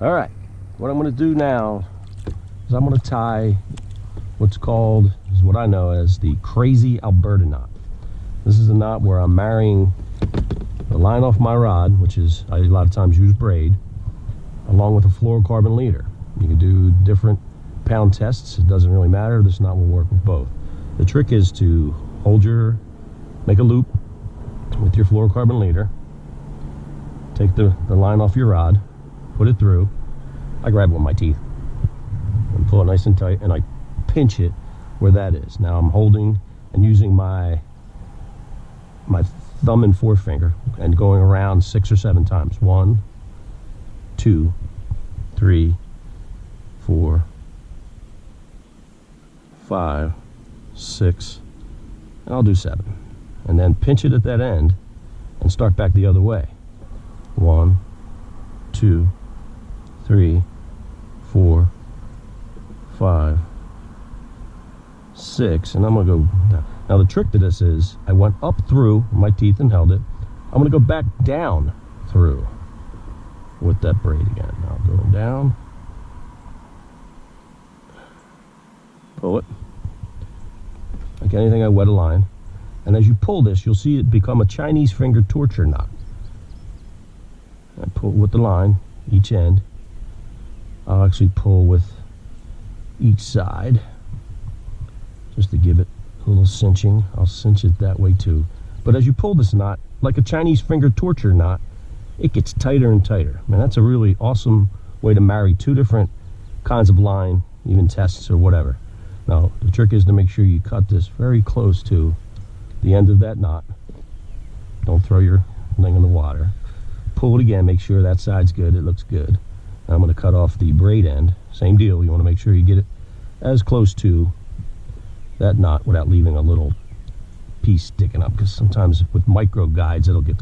All right, what I'm going to do now is I'm going to tie what's called, is what I know as the Crazy Alberto knot. This is a knot where I'm marrying the line off my rod, which is, I a lot of times use braid, along with a fluorocarbon leader. You can do different pound tests, it doesn't really matter, this knot will work with both. The trick is to make a loop with your fluorocarbon leader, take the line off your rod, put it through. I grab it with my teeth and pull it nice and tight, and I pinch it where that is. Now I'm holding and using my thumb and forefinger and going around 6 or 7 times. 1, 2, 3, 4, 5, 6, and I'll do 7. And then pinch it at that end and start back the other way. 1, 2, 3, 4, 5, 6, and I'm gonna go down. Now the trick to this is I went up through my teeth and held it. I'm gonna go back down through with that braid again. Now going down, pull it like anything. I wet a line, and as you pull this, you'll see it become a Chinese finger torture knot. I pull with the line each end. I'll actually pull with each side just to give it a little cinching. I'll cinch it that way too. But as you pull this knot, like a Chinese finger torture knot, it gets tighter and tighter. Man, that's a really awesome way to marry 2 different kinds of line, even tests or whatever. Now, the trick is to make sure you cut this very close to the end of that knot. Don't throw your thing in the water. Pull it again, make sure that side's good, it looks good. Now I'm going to cut off the braid end. Same deal, you want to make sure you get it as close to that knot without leaving a little piece sticking up, because sometimes with micro guides it'll get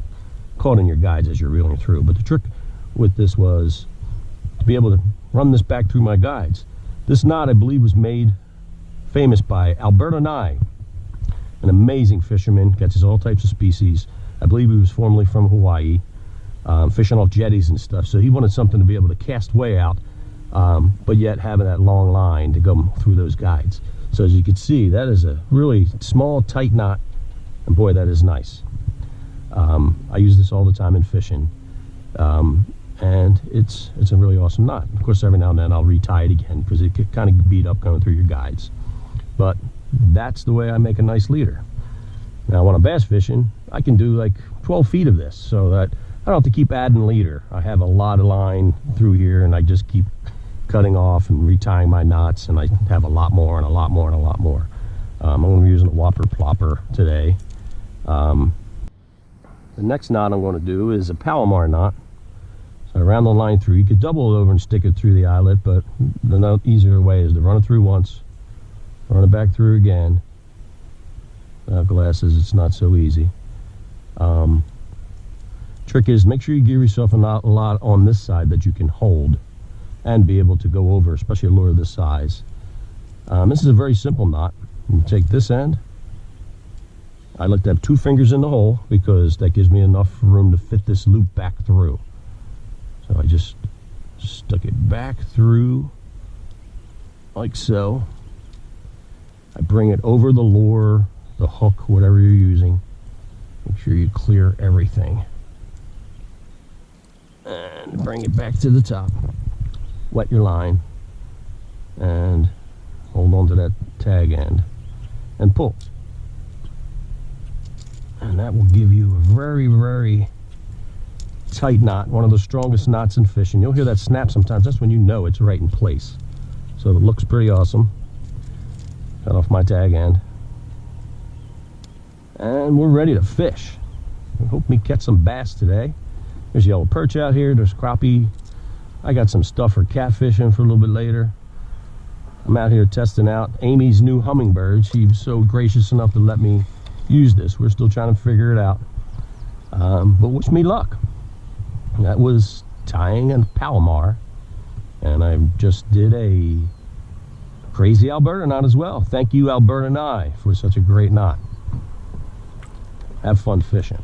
caught in your guides as you're reeling through. But the trick with this was to be able to run this back through my guides. This knot, I believe, was made famous by Alberto Knie, an amazing fisherman, catches all types of species. I believe he was formerly from Hawaii, fishing off jetties and stuff, so he wanted something to be able to cast way out, but yet having that long line to go through those guides. So as you can see, that is a really small, tight knot, and boy, that is nice. I use this all the time in fishing, and it's a really awesome knot. Of course, every now and then I'll retie it again because it could kind of beat up going through your guides. But that's the way I make a nice leader. Now, when I'm bass fishing, I can do like 12 feet of this, so that I don't have to keep adding leader. I have a lot of line through here, and I just keep cutting off and retying my knots, and I have a lot more and a lot more and a lot more. I'm going to be using a whopper plopper today. The next knot I'm going to do is a Palomar knot. So I round the line through. You could double it over and stick it through the eyelet, but the easier way is to run it through once, run it back through again. Without glasses, it's not so easy. Trick is make sure you give yourself a lot on this side that you can hold and be able to go over, especially a lure this size. This is a very simple knot. You take this end. I like to have 2 fingers in the hole because that gives me enough room to fit this loop back through. So I just stuck it back through like so. I bring it over the lure, the hook, whatever you're using. Make sure you clear everything. And bring it back to the top. Wet your line and hold on to that tag end and pull. And that will give you a very, very tight knot, one of the strongest knots in fishing. You'll hear that snap sometimes. That's when you know it's right in place. So it looks pretty awesome. Cut off my tag end. And we're ready to fish. I hope we catch some bass today. There's yellow perch out here. There's crappie. I got some stuff for catfishing for a little bit later. I'm out here testing out Amy's new hummingbird. She was so gracious enough to let me use this. We're still trying to figure it out. But wish me luck. That was tying a Palomar. And I just did a Crazy Alberto knot as well. Thank you, Alberto Knie, for such a great knot. Have fun fishing.